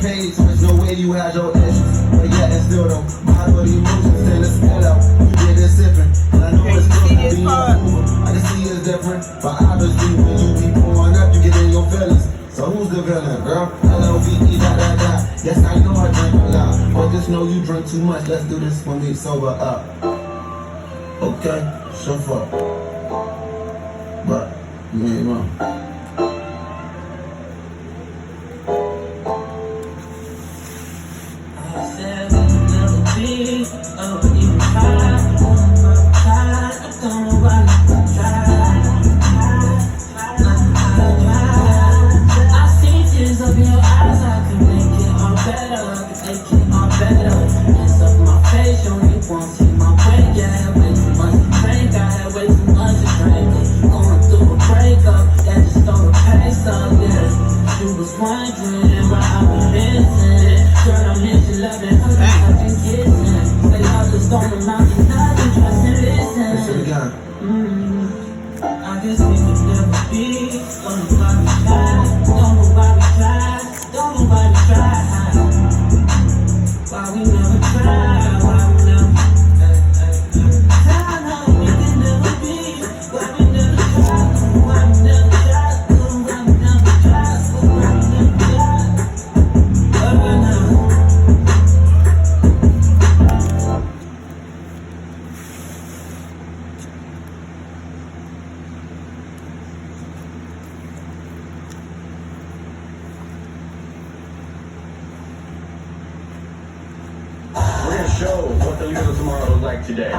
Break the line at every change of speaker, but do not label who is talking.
page, so there's no way you had your issues. But yeah, and still though, my heart with emotions still is spill out. You did this different, and I know it's still being over. I can see it's different, but obviously when you be pouring up, you get in your feelings. So who's the villain, girl? L-O-V-E, da. Yes, I know I drink a lot, but just know you drink too much. Let's do this when we sober up. Okay, so far. But you ain't wrong.
I said we'll never be, oh, even try. I don't know why you try. I see tears of your eyes, I can make it all better, I can make it all better. Hands up my face, you only won't see my way, yeah, I had way too much to drink, I had way too much to drink. Going through a breakup, that just stole the pace up, yeah. You was wondering why I was missing. Girl, I miss you loving her, I've been kissing. They all just don't amount to nothing, trust and listen.
Listen again.
I guess we could never be. Don't know why we try. Don't know why we try. Don't know why we try. Why we never try. Why we never. I know we could never be. Why we never try. Why we never try. Why we never try. Why we never try. Why we never.
We're gonna show what the Leader of Tomorrow is like today.